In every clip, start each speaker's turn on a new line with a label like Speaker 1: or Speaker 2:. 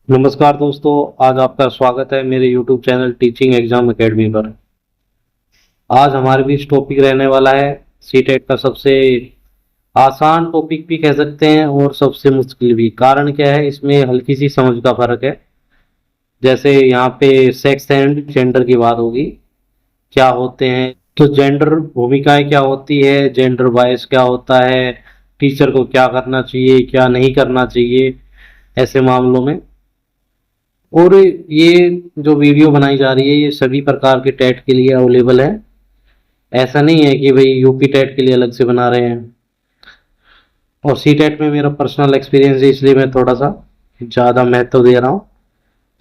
Speaker 1: नमस्कार दोस्तों, आज आपका स्वागत है मेरे YouTube channel teaching exam academy पर। आज हमारे बीच टॉपिक रहने वाला है सीटेट का सबसे आसान टॉपिक भी कह सकते हैं और सबसे मुश्किल भी। कारण क्या है, इसमें हल्की सी समझ का फर्क है। जैसे यहाँ पे सेक्स एंड जेंडर की बात होगी, क्या होते हैं, तो जेंडर भूमिकाएं क्या होती है, जेंडर बायस क्या होता है, टीचर को क्या करना चाहिए क्या नहीं करना चाहिए ऐसे मामलों में। और ये जो वीडियो बनाई जा रही है ये सभी प्रकार के टेट के लिए अवेलेबल है। ऐसा नहीं है कि भाई यूपी टेट के लिए अलग से बना रहे हैं। और सी टेट में मेरा पर्सनल एक्सपीरियंस है, इसलिए मैं थोड़ा सा ज़्यादा महत्व दे रहा हूँ।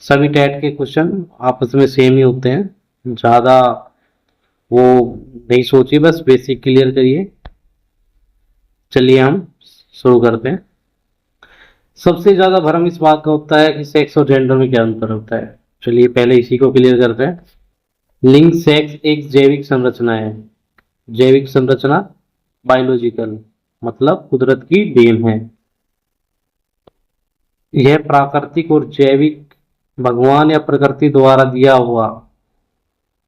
Speaker 1: सभी टेट के क्वेश्चन आपस में सेम ही होते हैं, ज़्यादा वो नहीं सोचिए, बस बेसिक क्लियर करिए। चलिए हम शुरू करते हैं। सबसे ज़्यादा भ्रम इस बात का होता है कि सेक्स और जेंडर में क्या अंतर होता है। चलिए पहले इसी को क्लियर करते हैं। लिंग सेक्स एक जैविक संरचना है। जैविक संरचना बायोलॉजिकल मतलब कुदरत की देन है। यह प्राकृतिक और जैविक भगवान या प्रकृति द्वारा दिया हुआ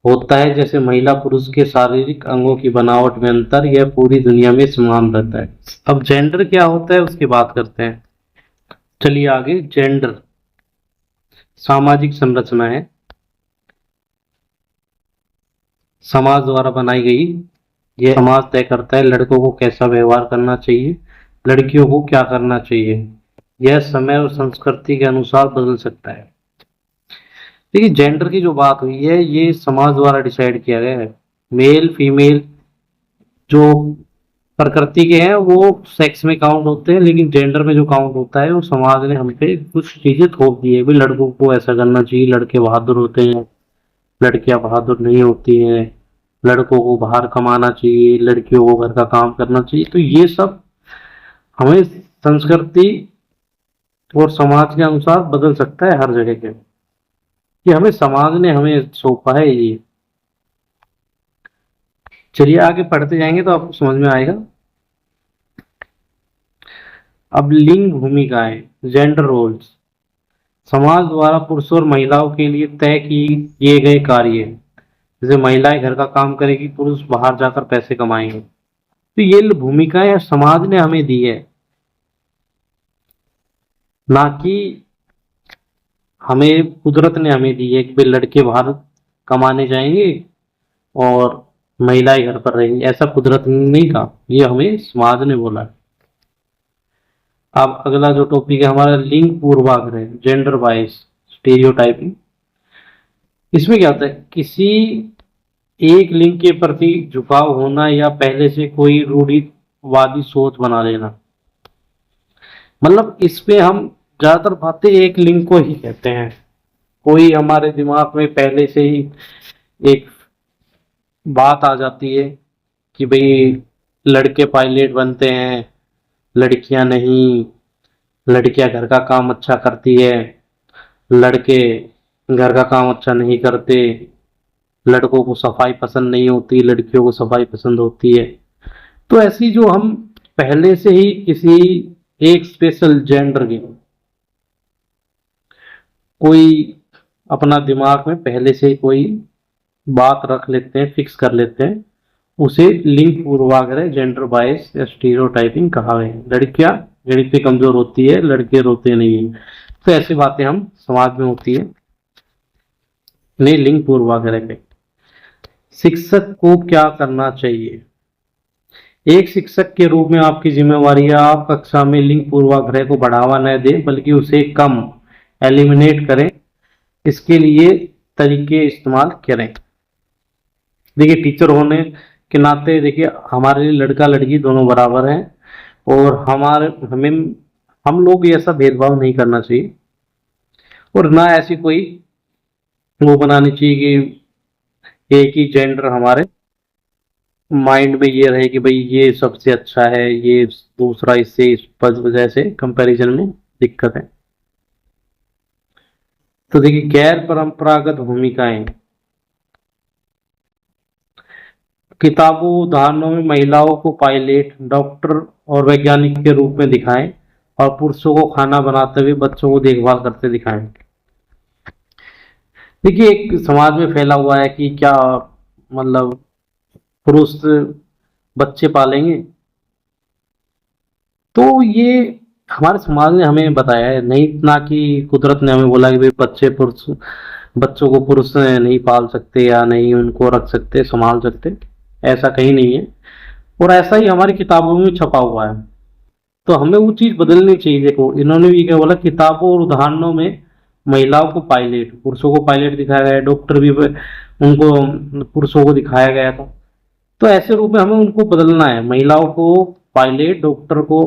Speaker 1: होता है। जैसे महिला पुरुष के शारीरिक अंगों की बनावट में अंतर यह पूरी दुनिया में समान रहता है। अब जेंडर क्या होता है उसकी बात करते हैं। चलिए आगे। जेंडर सामाजिक संरचना है, समाज द्वारा बनाई गई। यह समाज तय करता है लड़कों को कैसा व्यवहार करना चाहिए, लड़कियों को क्या करना चाहिए। यह समय और संस्कृति के अनुसार बदल सकता है। देखिए जेंडर की जो बात हुई है ये समाज द्वारा डिसाइड किया गया है। मेल फीमेल जो प्रकृति के हैं वो सेक्स में काउंट होते हैं, लेकिन जेंडर में जो काउंट होता है वो समाज ने हम पे कुछ चीजें थोप दी है। भाई लड़कों को ऐसा करना चाहिए, लड़के बहादुर होते हैं, लड़कियां बहादुर नहीं होती हैं, लड़कों को बाहर कमाना चाहिए, लड़कियों को घर का काम करना चाहिए। तो ये सब हमें संस्कृति और समाज के अनुसार बदल सकता है हर जगह के। ये हमें समाज ने हमें सौंपा है ये। चलिए आगे पढ़ते जाएंगे तो आपको समझ में आएगा। अब लिंग भूमिकाएं जेंडर रोल्स समाज द्वारा पुरुषों और महिलाओं के लिए तय किए गए कार्य। जैसे महिलाएं घर का काम करेगी, पुरुष बाहर जाकर पैसे कमाएंगे। तो ये भूमिकाएं समाज ने हमें दी है, ना कि हमें कुदरत ने हमें दी है कि भाई लड़के बाहर कमाने जाएंगे और महिलाएं घर पर रहेंगी। ऐसा कुदरत ने नहीं कहा, ये हमें समाज ने बोला है। अब अगला जो टॉपिक है हमारा लिंग पूर्वाग्रह जेंडर बायस स्टीरियोटाइपिंग। इसमें क्या होता है, किसी एक लिंग के प्रति झुकाव होना या पहले से कोई रूढ़िवादी सोच बना लेना। मतलब इसमें हम ज्यादातर बातें एक लिंग को ही कहते हैं। कोई हमारे दिमाग में पहले से ही एक बात आ जाती है कि भाई लड़के पायलट बनते हैं, लड़कियां नहीं, लड़कियां घर का काम अच्छा करती है, लड़के घर का काम अच्छा नहीं करते, लड़कों को सफाई पसंद नहीं होती, लड़कियों को सफाई पसंद होती है। तो ऐसी जो हम पहले से ही किसी एक स्पेशल जेंडर की कोई अपना दिमाग में पहले से ही कोई बात रख लेते हैं, फिक्स कर लेते हैं, उसे लिंग पूर्वाग्रह जेंडर बायस या स्टीरियोटाइपिंग कहा है। लड़कियां गणित में कमजोर होती है, लड़के रोते नहीं है। तो ऐसी बातें हम समाज में होती है नहीं लिंग पूर्वाग्रह पे। शिक्षक को क्या करना चाहिए। एक शिक्षक के रूप में आपकी जिम्मेवारी है आप कक्षा में लिंग पूर्वाग्रह को बढ़ावा न दें बल्कि उसे कम एलिमिनेट करें। इसके लिए तरीके इस्तेमाल करें। देखिए टीचर होने के नाते देखिए हमारे लिए लड़का लड़की दोनों बराबर हैं, और हमारे हमें हम लोग ऐसा भेदभाव नहीं करना चाहिए, और ना ऐसी कोई वो बनानी चाहिए कि एक ही जेंडर हमारे माइंड में ये रहे कि भाई ये सबसे अच्छा है, ये दूसरा इससे इस वजह से कंपैरिजन में दिक्कत है। तो देखिए गैर परंपरागत भूमिकाएं किताबों उदाहरणों में महिलाओं को पायलट डॉक्टर और वैज्ञानिक के रूप में दिखाएं। और पुरुषों को खाना बनाते हुए बच्चों को देखभाल करते दिखाएं। देखिए, एक समाज में फैला हुआ है कि क्या मतलब पुरुष बच्चे पालेंगे, तो ये हमारे समाज ने हमें बताया है, नहीं ना कि कुदरत ने हमें बोला कि भाई बच्चों को पुरुष नहीं पाल सकते या नहीं उनको रख सकते, संभाल सकते। ऐसा कहीं नहीं है, और ऐसा ही हमारी किताबों में छपा हुआ है। तो हमें वो चीज बदलनी चाहिए। देखो, इन्होंने भी क्या बोला, किताबों और उदाहरणों में महिलाओं को पायलट, पुरुषों को पायलट दिखाया गया है, डॉक्टर भी उनको पुरुषों को दिखाया गया था। तो ऐसे रूप में हमें उनको बदलना है, महिलाओं को पायलट, डॉक्टर को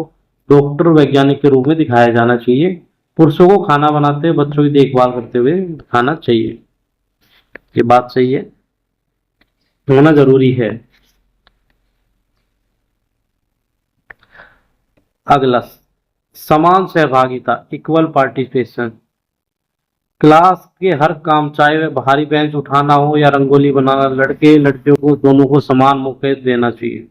Speaker 1: डॉक्टर वैज्ञानिक के रूप में दिखाया जाना चाहिए, पुरुषों को खाना बनाते हुए बच्चों की देखभाल करते हुए दिखाना चाहिए। ये बात सही है, होना जरूरी है। अगला, समान सहभागिता, इक्वल पार्टिसिपेशन। क्लास के हर काम, चाहे वह भारी बेंच उठाना हो या रंगोली बनाना, लड़के लड़कियों को दोनों को समान मौके देना चाहिए।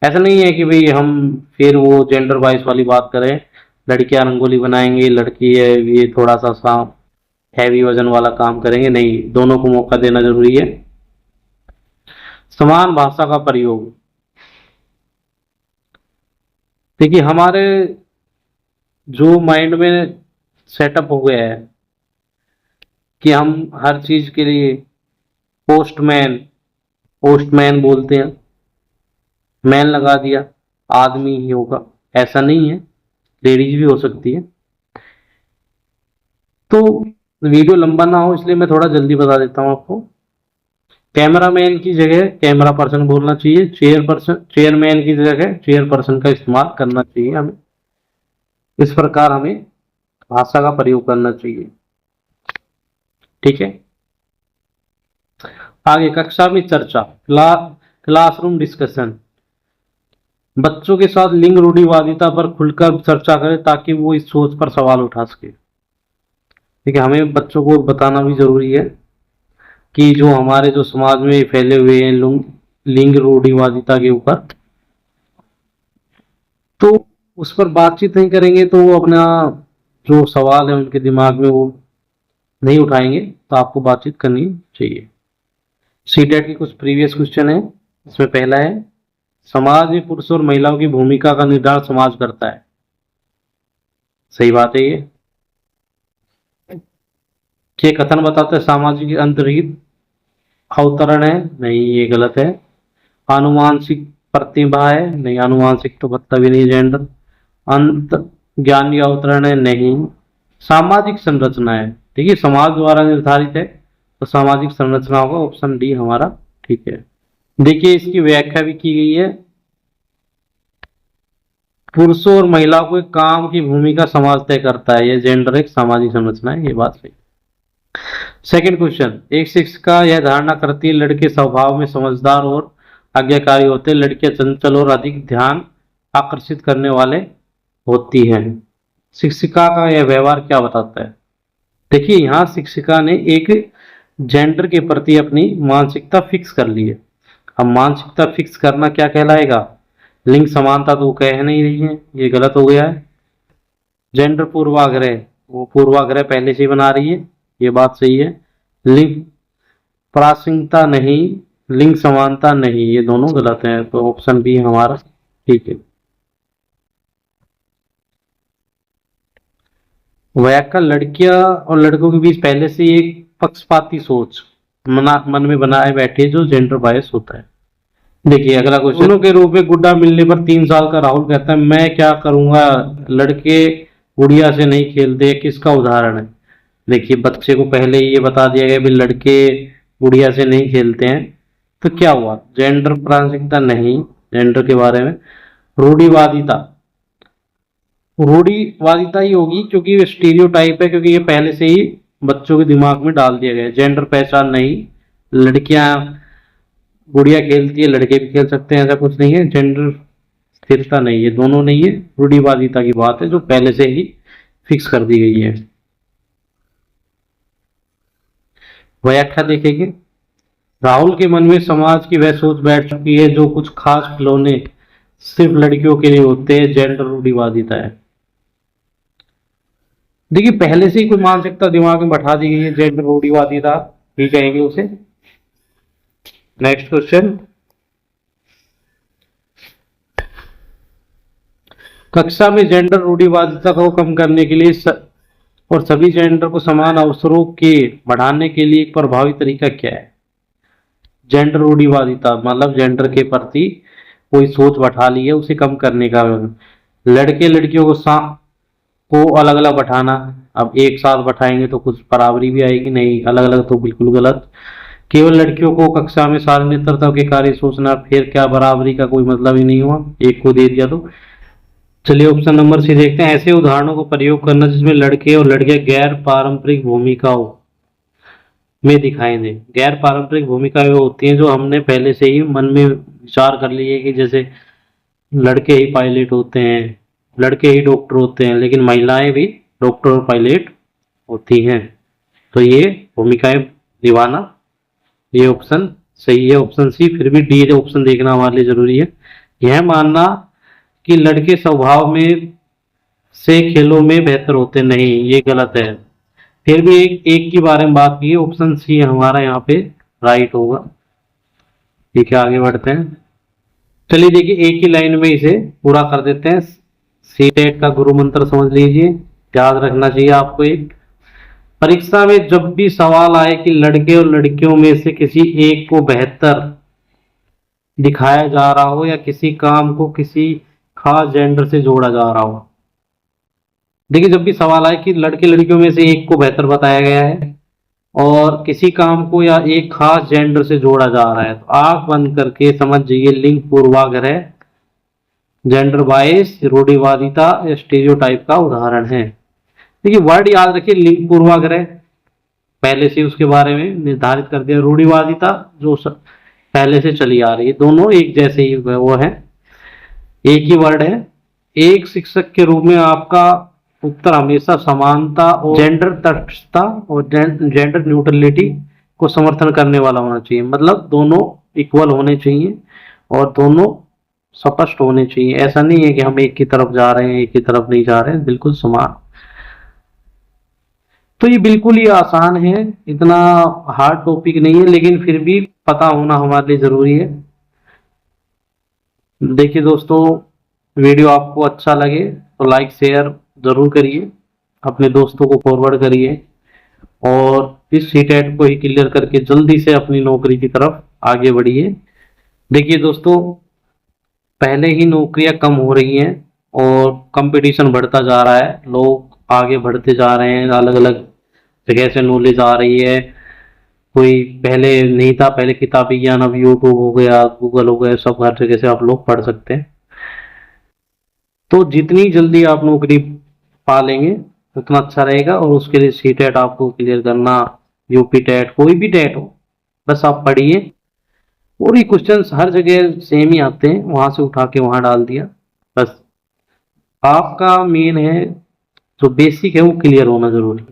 Speaker 1: ऐसा नहीं है कि भाई हम फिर वो जेंडर वाइज वाली बात करें, लड़कियां रंगोली बनाएंगी, लड़की है ये थोड़ा सा हैवी वजन वाला काम करेंगे, नहीं, दोनों को मौका देना जरूरी है। समान भाषा का प्रयोग। देखिए, हमारे जो माइंड में सेटअप हो गया है कि हम हर चीज के लिए पोस्टमैन पोस्टमैन बोलते हैं, मैन लगा दिया, आदमी ही होगा, ऐसा नहीं है, लेडीज भी हो सकती है। तो वीडियो लंबा ना हो इसलिए मैं थोड़ा जल्दी बता देता हूँ आपको। कैमरामैन की जगह कैमरा पर्सन बोलना चाहिए, चेयरमैन की जगह चेयरपर्सन का इस्तेमाल करना चाहिए हमें। इस प्रकार हमें भाषा का प्रयोग करना चाहिए। ठीक है, आगे कक्षा में चर्चा, क्लासरूम डिस्कशन। बच्चों के साथ लिंग रूढ़िवादिता पर खुलकर चर्चा करें ताकि वो इस सोच पर सवाल उठा सके। ठीक है, हमें बच्चों को बताना भी जरूरी है कि जो हमारे जो समाज में फैले हुए हैं लिंग रूढ़िवादिता के ऊपर, तो उस पर बातचीत नहीं करेंगे तो वो अपना जो सवाल है उनके दिमाग में वो नहीं उठाएंगे। तो आपको बातचीत करनी चाहिए। सीटेट की कुछ प्रीवियस क्वेश्चन है। इसमें पहला है, समाज में पुरुष और महिलाओं की भूमिका का निर्धारण समाज करता है। सही बात है ये कथन बताते हैं सामाजिक अंतर्निहित अवतरण है, नहीं, ये गलत है। आनुवांशिक प्रतिभा है, नहीं, आनुवांशिक तो मतलब ही नहीं जेंडर। अंत ज्ञानी अवतरण है, नहीं। सामाजिक संरचना है, ठीक है, समाज द्वारा निर्धारित है, तो सामाजिक संरचना होगा, ऑप्शन डी हमारा ठीक है। देखिए, इसकी व्याख्या भी की गई है, पुरुषों और महिलाओं के काम की भूमिका समाज तय करता है, ये जेंडर एक सामाजिक संरचना है, ये बात सही। सेकंड क्वेश्चन, एक शिक्षिका यह धारणा करती है लड़के स्वभाव में समझदार और आज्ञाकारी होते हैं, लड़कियां चंचल और अधिक ध्यान आकर्षित करने वाले होती हैं। शिक्षिका का यह व्यवहार क्या बताता है? देखिए, यहाँ शिक्षिका ने एक जेंडर के प्रति अपनी मानसिकता फिक्स कर ली है। अब मानसिकता फिक्स करना क्या कहलाएगा? लिंग समानता तो वो कह नहीं रही है, ये गलत हो गया है। जेंडर पूर्वाग्रह, वो पूर्वाग्रह पहले से ही बना रही है, ये बात सही है। लिंग प्रासंगिकता नहीं, लिंग समानता नहीं, ये दोनों गलत हैं, तो ऑप्शन बी हमारा ठीक है। व्याख्या, लड़कियां और लड़कों के बीच पहले से एक पक्षपाती सोच मन में बनाए बैठे जो जेंडर बायस होता है। देखिए, अगला क्वेश्चन, दोनों के रूप में गुड्डा मिलने पर 3 साल का राहुल कहता है मैं क्या करूंगा, लड़के गुड़िया से नहीं खेलते, किसका उदाहरण है? देखिए, बच्चे को पहले ही ये बता दिया गया भी लड़के गुड़िया से नहीं खेलते हैं, तो क्या हुआ? जेंडर प्रासंगिकता नहीं, जेंडर के बारे में। रूढ़िवादिता, रूढ़िवादिता ही होगी क्योंकि ये स्टीरियोटाइप है, क्योंकि ये पहले से ही बच्चों के दिमाग में डाल दिया गया है। जेंडर पहचान नहीं, लड़कियां गुड़िया खेलती है, लड़के भी खेल सकते हैं, ऐसा कुछ नहीं है। जेंडर स्थिरता नहीं है, दोनों नहीं है, रूढ़िवादिता की बात है जो पहले से ही फिक्स कर दी गई है। व्याख्या देखेंगे, राहुल के मन में समाज की वह सोच बैठ चुकी है जो कुछ खास खिलौने सिर्फ लड़कियों के लिए होते हैं, जेंडर रूढ़िवादिता है। देखिए पहले से ही कोई मानसिकता दिमाग में बैठा दी गई है, जेंडर रूढ़िवादिता ही कहेंगे उसे। नेक्स्ट क्वेश्चन, कक्षा में जेंडर रूढ़िवादिता को कम करने के लिए और सभी जेंडर को समान अवसरों के बढ़ाने के लिए एक प्रभावी तरीका क्या है? जेंडर रूढ़िवादिता मतलब जेंडर के प्रति कोई सोच बैठा ली है, उसे कम करने का। लड़के लड़कियों को अलग अलग बैठाना, अब एक साथ बैठाएंगे तो कुछ बराबरी भी आएगी नहीं, अलग अलग तो बिल्कुल गलत। केवल लड़कियों को कक्षा में सारे नेतृत्व के कार्य सोचना, फिर क्या बराबरी का कोई मतलब ही नहीं हुआ, एक को दे दिया तो। चलिए ऑप्शन नंबर सी देखते हैं, ऐसे उदाहरणों को प्रयोग करना जिसमें लड़के और लड़कियां गैर पारंपरिक भूमिकाओं में दिखाई दें। गैर पारंपरिक भूमिकाएं वो होती हैं जो हमने पहले से ही मन में विचार कर लिए कि जैसे लड़के ही पायलट होते हैं, लड़के ही डॉक्टर होते हैं, लेकिन महिलाएं भी डॉक्टर और पायलट होती हैं। तो ये भूमिकाएं निभाना, ये ऑप्शन सही है, ऑप्शन सी। फिर भी डी ऑप्शन देखना हमारे लिए जरूरी है। यह मानना कि लड़के स्वभाव में से खेलों में बेहतर होते नहीं, ये गलत है। फिर भी एक के बारे में बात की, ऑप्शन सी हमारा यहाँ पे राइट होगा। ठीक है, आगे बढ़ते हैं। चलिए देखिए एक ही लाइन में इसे पूरा कर देते हैं। सी टेट का गुरु मंत्र समझ लीजिए, याद रखना चाहिए आपको। एक परीक्षा में जब भी सवाल आए कि लड़के और लड़कियों में से किसी एक को बेहतर दिखाया जा रहा हो या किसी काम को किसी खास जेंडर से जोड़ा जा रहा हो, देखिए जब भी सवाल आए कि लड़के लड़कियों में से एक को बेहतर बताया गया है और किसी काम को या एक खास जेंडर से जोड़ा जा रहा है, तो आंख बंद करके समझ जाइए लिंग पूर्वाग्रह, जेंडर बायस, रूढ़िवादिता या स्टीरियोटाइप का उदाहरण है। देखिए वर्ड याद रखिए, लिंग पूर्वाग्रह पहले से उसके बारे में निर्धारित कर दिया, रूढ़िवादिता जो पहले से चली आ रही है, दोनों एक जैसे ही वो है, एक ही वर्ड है। एक शिक्षक के रूप में आपका उत्तर हमेशा समानता और जेंडर तटस्थता और जेंडर न्यूट्रलिटी को समर्थन करने वाला होना चाहिए, मतलब दोनों इक्वल होने चाहिए और दोनों स्पष्ट होने चाहिए। ऐसा नहीं है कि हम एक की तरफ जा रहे हैं एक की तरफ नहीं जा रहे हैं, बिल्कुल समान। तो ये बिल्कुल ही आसान है, इतना हार्ड टॉपिक नहीं है, लेकिन फिर भी पता होना हमारे लिए जरूरी है। देखिए दोस्तों, वीडियो आपको अच्छा लगे तो लाइक शेयर जरूर करिए, अपने दोस्तों को फॉरवर्ड करिए और इस सीटेट को ही क्लियर करके जल्दी से अपनी नौकरी की तरफ आगे बढ़िए। देखिए दोस्तों, पहले ही नौकरियां कम हो रही हैं और कंपटीशन बढ़ता जा रहा है, लोग आगे बढ़ते जा रहे हैं, अलग अलग जगह से नॉलेज आ रही है। कोई पहले नहीं था, पहले किताबी ज्ञान, अब यूट्यूब हो गया, गूगल हो गया, सब हर जगह से आप लोग पढ़ सकते हैं। तो जितनी जल्दी आप नौकरी पा लेंगे उतना अच्छा रहेगा और उसके लिए सी टेट आपको क्लियर करना, यूपी टेट, कोई भी टेट हो, बस आप पढ़िए और ये क्वेश्चंस हर जगह सेम ही आते हैं, वहां से उठा के वहां डाल दिया। बस आपका मेन है जो बेसिक है वो क्लियर होना जरूरी है।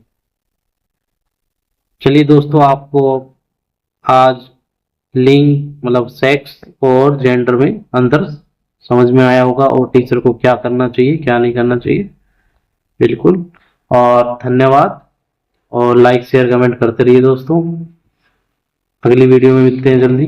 Speaker 1: चलिए दोस्तों, आपको आज लिंग मतलब सेक्स और जेंडर में अंतर समझ में आया होगा और टीचर को क्या करना चाहिए क्या नहीं करना चाहिए, बिल्कुल। और धन्यवाद, और लाइक शेयर कमेंट करते रहिए दोस्तों। अगली वीडियो में मिलते हैं जल्दी।